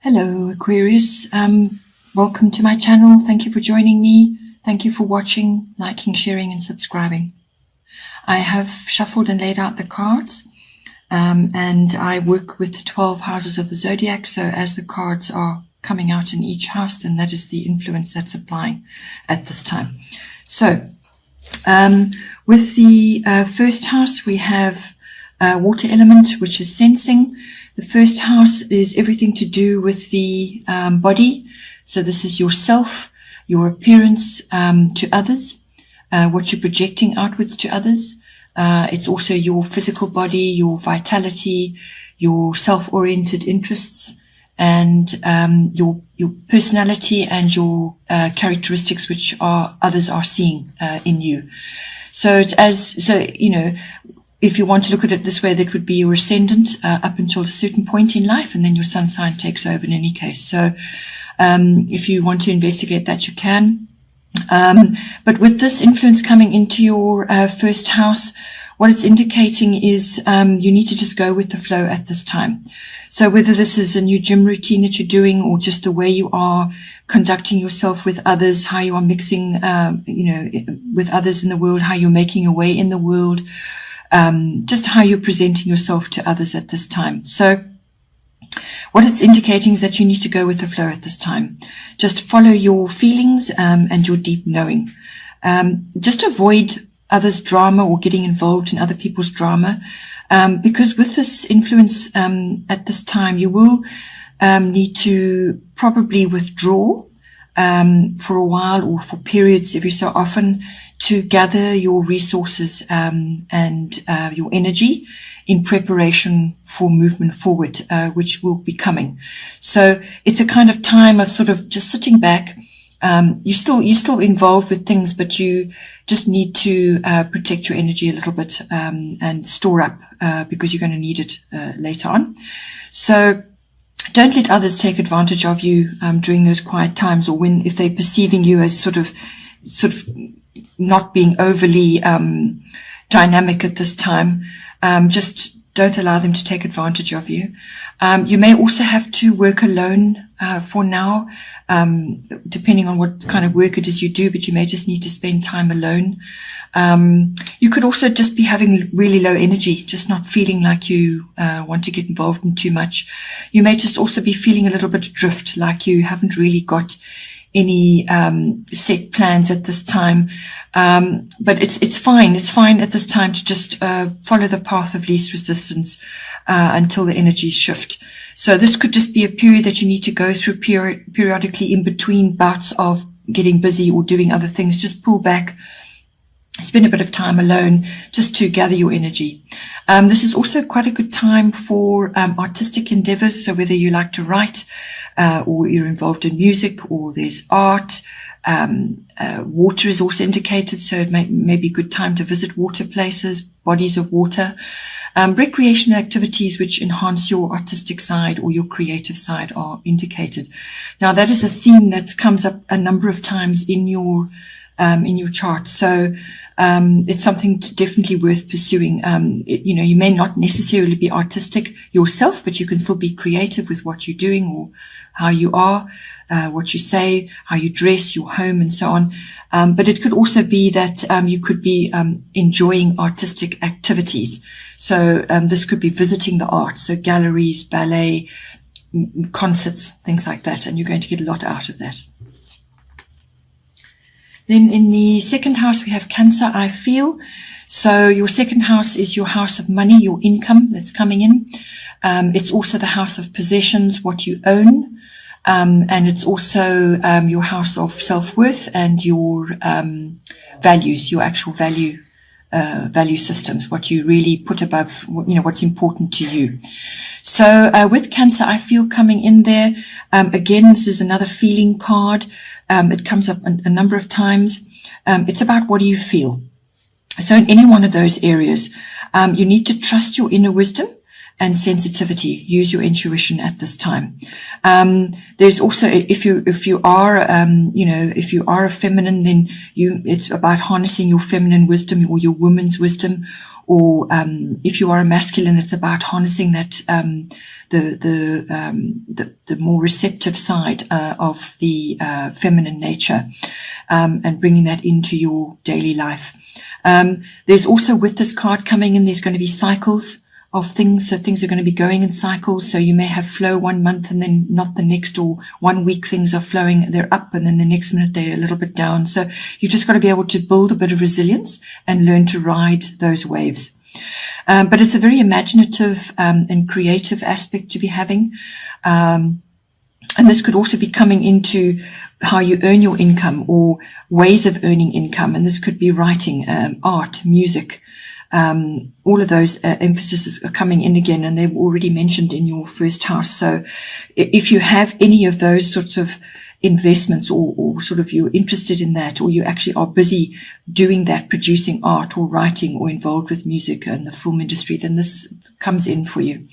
Hello, Aquarius. Welcome to my channel. Thank you for joining me. Thank you for watching, liking, sharing, and subscribing. I have shuffled and laid out the cards, and I work with the 12 houses of the zodiac. So as the cards are coming out in each house, then that is the influence that's applying at this time. So with the first house, we have water element, which is sensing. The first house is everything to do with the body. So this is yourself, your appearance to others, what you're projecting outwards to others. It's also your physical body, your vitality, your self-oriented interests, and your personality and your characteristics which others are seeing in you. So if you want to look at it this way, that would be your ascendant up until a certain point in life, and then your sun sign takes over in any case. So if you want to investigate that, you can. But with this influence coming into your first house, what it's indicating is you need to just go with the flow at this time. So whether this is a new gym routine that you're doing, or just the way you are conducting yourself with others, how you are mixing, with others in the world, how you're making your way in the world, just how you're presenting yourself to others at this time. So what it's indicating is that you need to go with the flow at this time. Just follow your feelings and your deep knowing. Just avoid others' drama or getting involved in other people's drama, because with this influence at this time, you will need to probably withdraw for a while, or for periods every so often, to gather your resources and your energy in preparation for movement forward, which will be coming. So it's a kind of time of sort of just sitting back. You're still involved with things, but you just need to protect your energy a little bit and store up because you're going to need it later on. So don't let others take advantage of you during those quiet times, or if they're perceiving you as sort of not being overly dynamic at this time. Just don't allow them to take advantage of you. You may also have to work alone for now, depending on what kind of work it is you do, but you may just need to spend time alone. You could also just be having really low energy, just not feeling like you want to get involved in too much. You may just also be feeling a little bit adrift, like you haven't really got any set plans at this time, but it's fine. It's fine at this time to just follow the path of least resistance until the energies shift. So this could just be a period that you need to go through periodically in between bouts of getting busy or doing other things. Just pull back, spend a bit of time alone just to gather your energy. This is also quite a good time for artistic endeavors. So whether you like to write, or you're involved in music, or there's art, water is also indicated. So it may be a good time to visit water places, bodies of water, recreational activities which enhance your artistic side or your creative side are indicated. Now that is a theme that comes up a number of times in your chart. So it's something definitely worth pursuing. You may not necessarily be artistic yourself, but you can still be creative with what you're doing, or how you are, what you say, how you dress, your home, and so on. But it could also be that you could be enjoying artistic activities. So this could be visiting the arts, so galleries, ballet, concerts, things like that, and you're going to get a lot out of that. Then in the second house, we have Cancer, I feel. So your second house is your house of money, your income that's coming in. It's also the house of possessions, what you own. And it's also your house of self-worth and your values, your actual value systems, what you really put above, what's important to you. So with Cancer, I feel coming in there. Again, this is another feeling card. It comes up a number of times. It's about what do you feel. So in any one of those areas, you need to trust your inner wisdom and sensitivity. Use your intuition at this time. There's also, if you are a feminine, then it's about harnessing your feminine wisdom or your woman's wisdom, or if you are a masculine, it's about harnessing that the more receptive side of the feminine nature, and bringing that into your daily life. There's also, with this card coming in, there's going to be cycles of things. So things are going to be going in cycles. So you may have flow one month and then not the next, or 1 week things are flowing, they're up, and then the next minute they're a little bit down. So you just got to be able to build a bit of resilience and learn to ride those waves. But it's a very imaginative and creative aspect to be having. And this could also be coming into how you earn your income, or ways of earning income. And this could be writing, art, music. All of those emphases are coming in again, and they've already mentioned in your first house. So if you have any of those sorts of investments, or sort of you're interested in that, or you actually are busy doing that, producing art or writing, or involved with music and the film industry, then this comes in for you.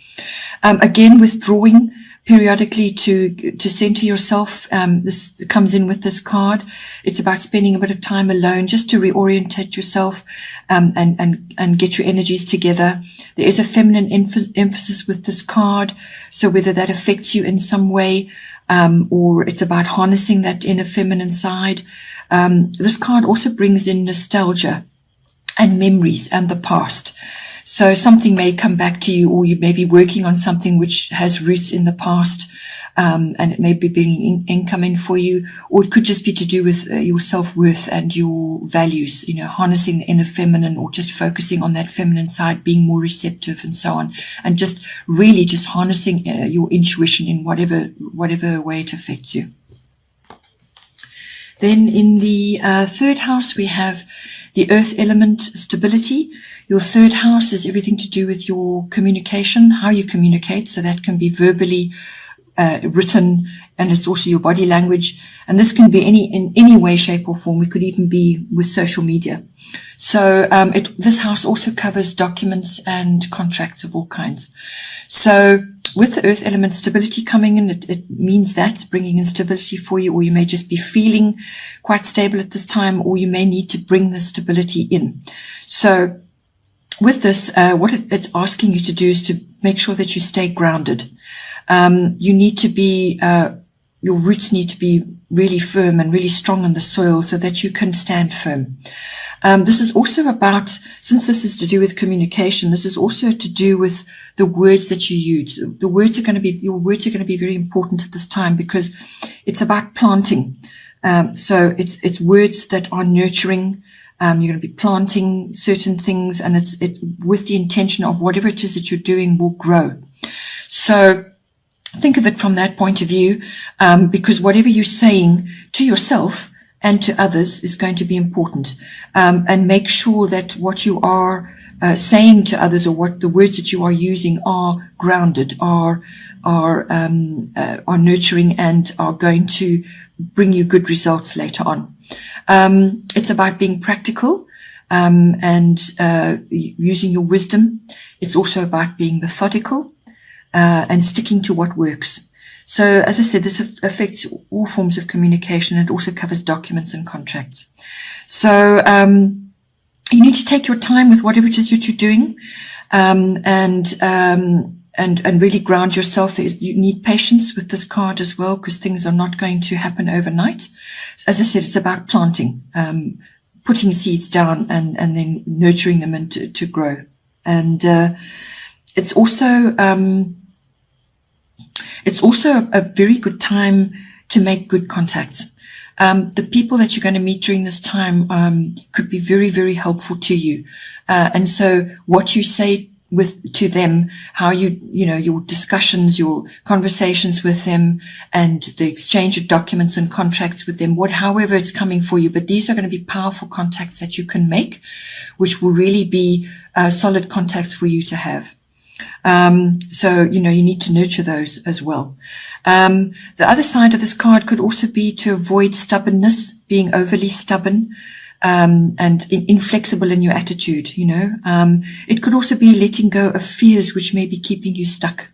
Again, withdrawing periodically to center yourself. This comes in with this card. It's about spending a bit of time alone just to reorientate yourself, and get your energies together. There is a feminine emphasis with this card. So whether that affects you in some way, or it's about harnessing that inner feminine side. This card also brings in nostalgia and memories and the past. So something may come back to you, or you may be working on something which has roots in the past, and it may be bringing income in for you, or it could just be to do with your self-worth and your values, harnessing the inner feminine, or just focusing on that feminine side, being more receptive and so on, and just really just harnessing your intuition in whatever way it affects you. Then in the third house, we have the earth element, stability. Your third house is everything to do with your communication, how you communicate. So that can be verbally, written, and it's also your body language. And this can be in any way, shape or form. It could even be with social media. So this house also covers documents and contracts of all kinds. So with the earth element stability coming in, it means that's bringing in stability for you, or you may just be feeling quite stable at this time, or you may need to bring the stability in. So with this, what it's asking you to do is to make sure that you stay grounded. You need to be, your roots need to be really firm and really strong in the soil so that you can stand firm. This is also about, since this is to do with communication, this is also to do with the words that you use. Your words are going to be very important at this time, because it's about planting. So it's words that are nurturing. You're going to be planting certain things, and it's with the intention of whatever it is that you're doing will grow. So think of it from that point of view, because whatever you're saying to yourself and to others is going to be important. And make sure that what you are saying to others, or what the words that you are using, are grounded, are nurturing, and are going to bring you good results later on. It's about being practical, and using your wisdom. It's also about being methodical, and sticking to what works. So as I said, this affects all forms of communication. It also covers documents and contracts. So you need to take your time with whatever it is that you're doing, and really ground yourself. You need patience with this card as well, because things are not going to happen overnight. As I said, it's about planting, putting seeds down, and then nurturing them and to grow. And it's also a very good time to make good contacts. The people that you're going to meet during this time could be very, very helpful to you. And so what you say to them, how your discussions, your conversations with them, and the exchange of documents and contracts with them, however it's coming for you. But these are going to be powerful contacts that you can make, which will really be solid contacts for you to have. So, you need to nurture those as well. The other side of this card could also be to avoid stubbornness, being overly stubborn, and inflexible in your attitude, It could also be letting go of fears which may be keeping you stuck.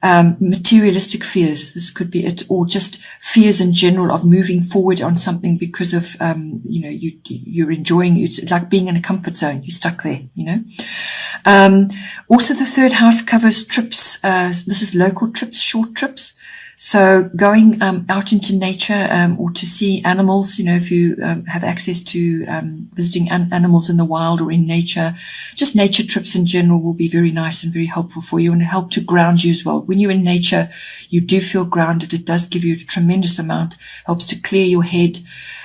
materialistic fears. This could be it, or just fears in general of moving forward on something because of, you're enjoying, it's like being in a comfort zone. You're stuck there, Also, the third house covers trips. This is local trips, short trips. So going out into nature or to see animals, if you have access to visiting animals in the wild or in nature, just nature trips in general will be very nice and very helpful for you and help to ground you as well. When you're in nature, you do feel grounded. It does give you a tremendous amount, helps to clear your head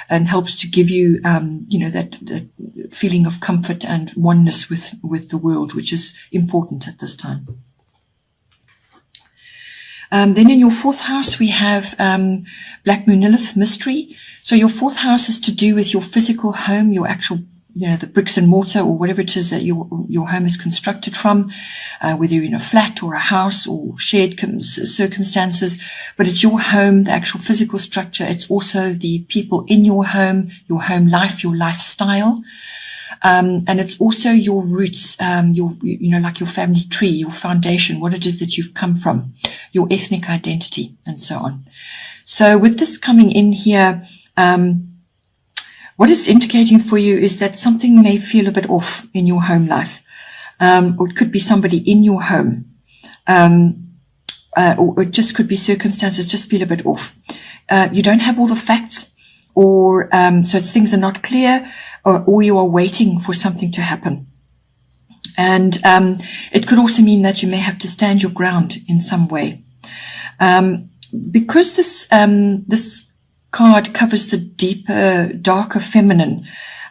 and helps to give you, that feeling of comfort and oneness with the world, which is important at this time. Then in your fourth house, we have Black Moonilith Mystery. So your fourth house is to do with your physical home, your actual, the bricks and mortar or whatever it is that your home is constructed from, whether you're in a flat or a house or shared circumstances. But it's your home, the actual physical structure. It's also the people in your home life, your lifestyle. And it's also your roots, like your family tree, your foundation, what it is that you've come from, your ethnic identity, and so on. So with this coming in here, what it's indicating for you is that something may feel a bit off in your home life. Or it could be somebody in your home. Or it just could be circumstances just feel a bit off. You don't have all the facts, or so things are not clear, or you are waiting for something to happen. And it could also mean that you may have to stand your ground in some way. Because this card covers the deeper, darker feminine,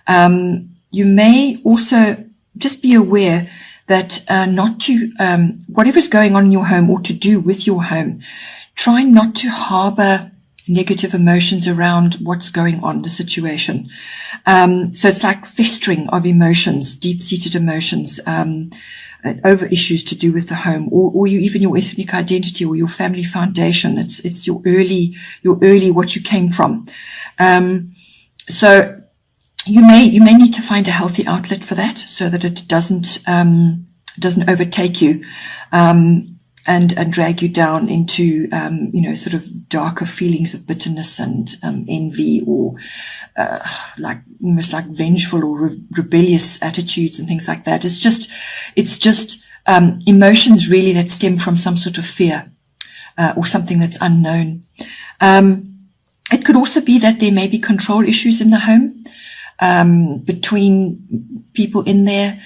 you may also just be aware that not to, whatever's going on in your home or to do with your home, try not to harbor negative emotions around what's going on, the situation. So it's like festering of emotions, deep-seated emotions, over issues to do with the home, or even your ethnic identity or your family foundation. It's your early what you came from. So you may need to find a healthy outlet for that, so that it doesn't overtake you. And drag you down into, sort of darker feelings of bitterness and envy, or almost like vengeful or rebellious attitudes and things like that. It's just emotions really that stem from some sort of fear or something that's unknown. It could also be that there may be control issues in the home between people in there.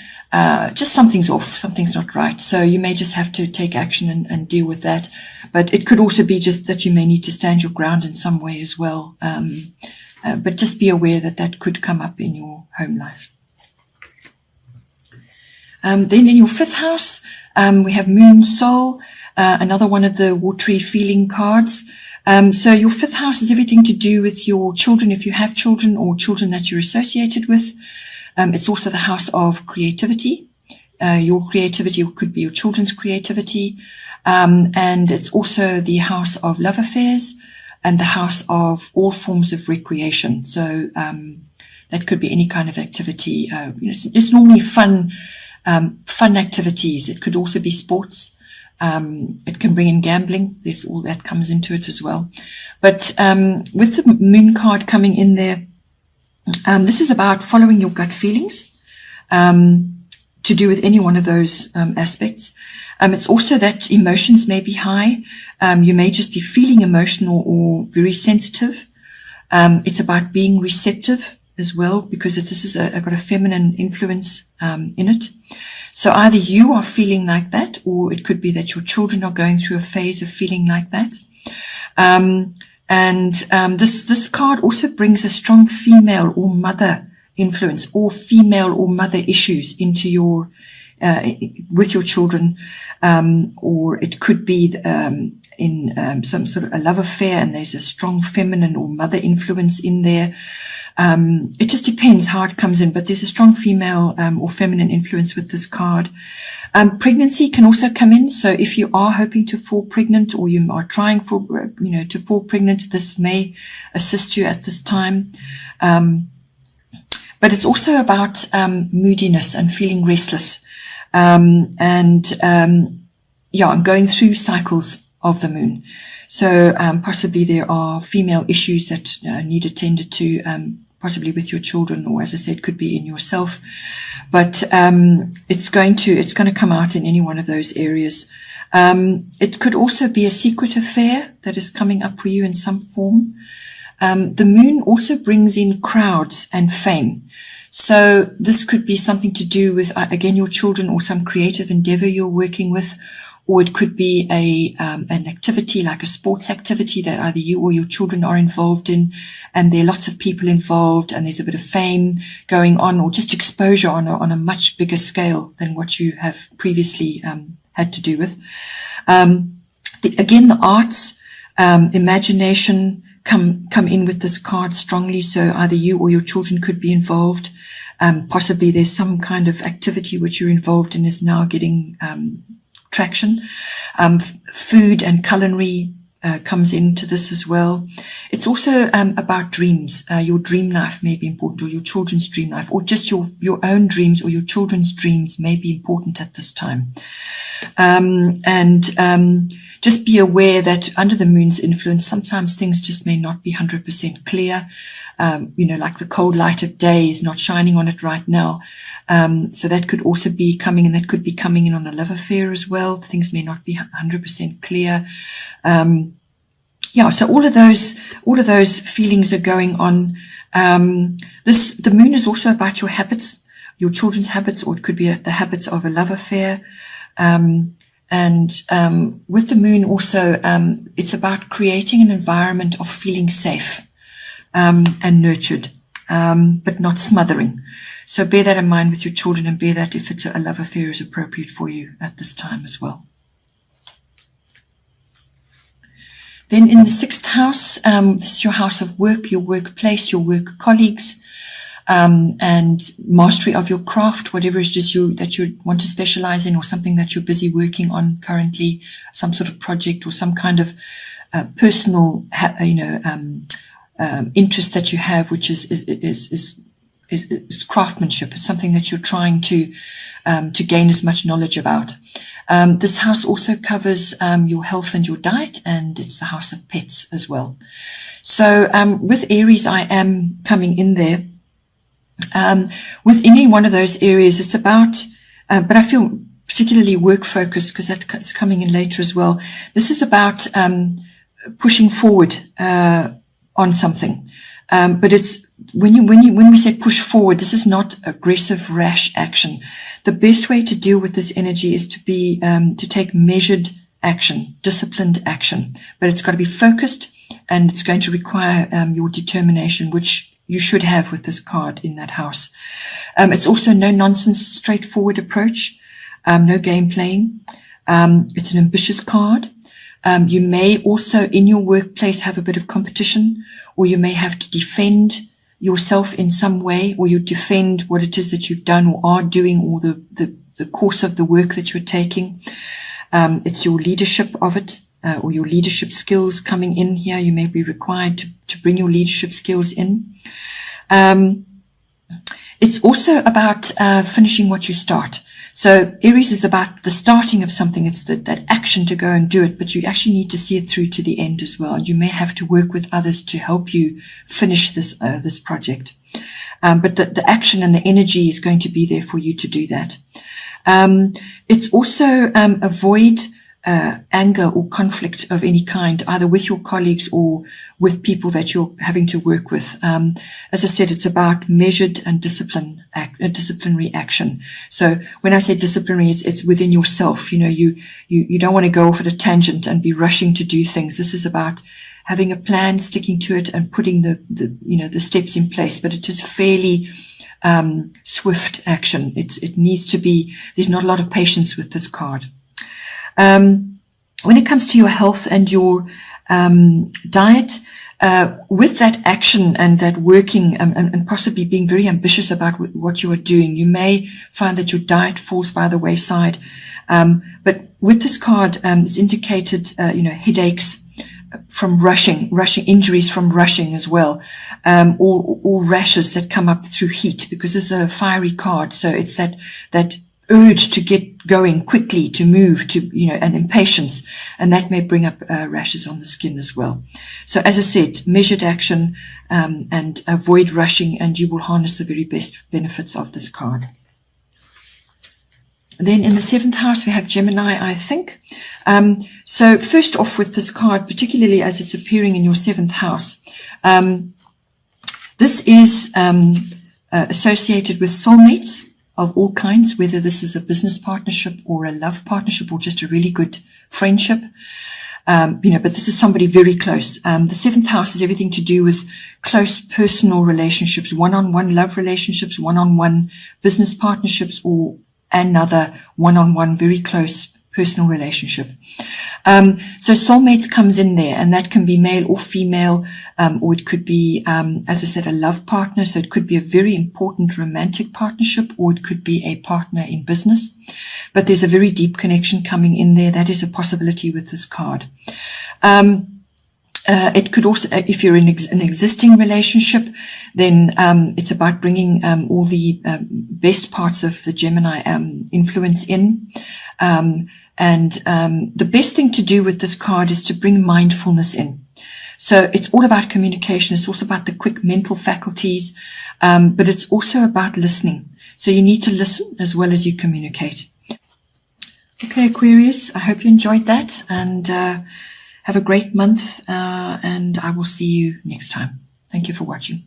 Just something's off, something's not right. So you may just have to take action and deal with that. But it could also be just that you may need to stand your ground in some way as well. But just be aware that could come up in your home life. Then in your fifth house, we have Moon Soul, another one of the watery feeling cards. So your fifth house is everything to do with your children, if you have children or children that you're associated with. It's also the house of creativity. Your creativity could be your children's creativity. And it's also the house of love affairs and the house of all forms of recreation. So that could be any kind of activity. It's normally fun activities. It could also be sports. It can bring in gambling. There's all that comes into it as well. But with the moon card coming in there, this is about following your gut feelings, to do with any one of those aspects. It's also that emotions may be high. You may just be feeling emotional or very sensitive. It's about being receptive as well, because this is got a feminine influence in it. So either you are feeling like that, or it could be that your children are going through a phase of feeling like that. This card also brings a strong female or mother influence, or female or mother issues into your with your children, or it could be in some sort of a love affair, and there's a strong feminine or mother influence in there. It just depends how it comes in, but there's a strong female or feminine influence with this card. Pregnancy can also come in. So if you are hoping to fall pregnant, or you are trying for, to fall pregnant, this may assist you at this time. But it's also about moodiness and feeling restless. I'm going through cycles of the moon. So possibly there are female issues that need attended to, possibly with your children, or as I said, could be in yourself. But it's going to come out in any one of those areas. It could also be a secret affair that is coming up for you in some form. The moon also brings in crowds and fame. So this could be something to do with, again, your children or some creative endeavor you're working with, or it could be an activity like a sports activity that either you or your children are involved in, and there are lots of people involved, and there's a bit of fame going on, or just exposure on a much bigger scale than what you have previously had to do with. Again, the arts, imagination come in with this card strongly. So either you or your children could be involved. Possibly there's some kind of activity which you're involved in is now getting traction. Food and culinary comes into this as well. It's also about dreams. Your dream life may be important, or your children's dream life, or just your own dreams or your children's dreams may be important at this time. Just be aware that under the moon's influence, sometimes things just may not be 100% clear. Like the cold light of day is not shining on it right now. So that could also be coming, and that could be coming in on a love affair as well. Things may not be 100% clear. So all of those feelings are going on. The moon is also about your habits, your children's habits, or it could be the habits of a love affair. With the moon also, it's about creating an environment of feeling safe and nurtured, but not smothering. So bear that in mind with your children, and bear that if it's a love affair is appropriate for you at this time as well. Then in the 6th house, this is your house of work, your workplace, your work colleagues, and mastery of your craft, whatever it is that you want to specialize in, or something that you're busy working on currently, some sort of project or some kind of personal, interest that you have, which is craftsmanship. It's something that you're trying to gain as much knowledge about. This house also covers your health and your diet, and it's the house of pets as well. So with Aries, I am coming in there. With any one of those areas, it's about, but I feel particularly work focused because that's coming in later as well. This is about pushing forward on something. But it's when we say push forward, this is not aggressive, rash action. The best way to deal with this energy is to take measured action, disciplined action. But it's got to be focused, and it's going to require your determination, which you should have with this card in that house. It's also no nonsense, straightforward approach, no game playing. It's an ambitious card. You may also in your workplace have a bit of competition, or you may have to defend yourself in some way, or you defend what it is that you've done or are doing, or the course of the work that you're taking. It's your leadership of it, or your leadership skills coming in here. You may be required to bring your leadership skills in. It's also about finishing what you start. So Aries is about the starting of something. It's that action to go and do it, but you actually need to see it through to the end as well. You may have to work with others to help you finish this project. But the action and the energy is going to be there for you to do that. It's also avoid anger or conflict of any kind, either with your colleagues or with people that you're having to work with. As I said, it's about measured and disciplinary action. So when I say disciplinary, it's within yourself. You don't want to go off at a tangent and be rushing to do things. This is about having a plan, sticking to it, and putting the steps in place. But it is fairly swift action. It needs to be. There's not a lot of patience with this card. When it comes to your health and your diet, with that action and that working and possibly being very ambitious about what you are doing, you may find that your diet falls by the wayside. But with this card, it's indicated, headaches from rushing, injuries from rushing as well, or rashes that come up through heat, because this is a fiery card. So it's that urge to get going quickly, to move, to, and impatience, and that may bring up rashes on the skin as well. So as I said, measured action, and avoid rushing, and you will harness the very best benefits of this card. Then in the 7th house, we have Gemini, I think. So first off with this card, particularly as it's appearing in your 7th house, this is associated with soulmates of all kinds, whether this is a business partnership or a love partnership or just a really good friendship. But this is somebody very close. The 7th house is everything to do with close personal relationships, one-on-one love relationships, one-on-one business partnerships, or another one-on-one very close personal relationship. So soulmates comes in there, and that can be male or female, or it could be, as I said, a love partner. So it could be a very important romantic partnership, or it could be a partner in business. But there's a very deep connection coming in there. That is a possibility with this card. It could also, if you're in an existing relationship, then it's about bringing all the best parts of the Gemini influence in. The best thing to do with this card is to bring mindfulness in. So it's all about communication. It's also about the quick mental faculties, but it's also about listening. So you need to listen as well as you communicate. Okay, Aquarius, I hope you enjoyed that, and have a great month, and I will see you next time. Thank you for watching.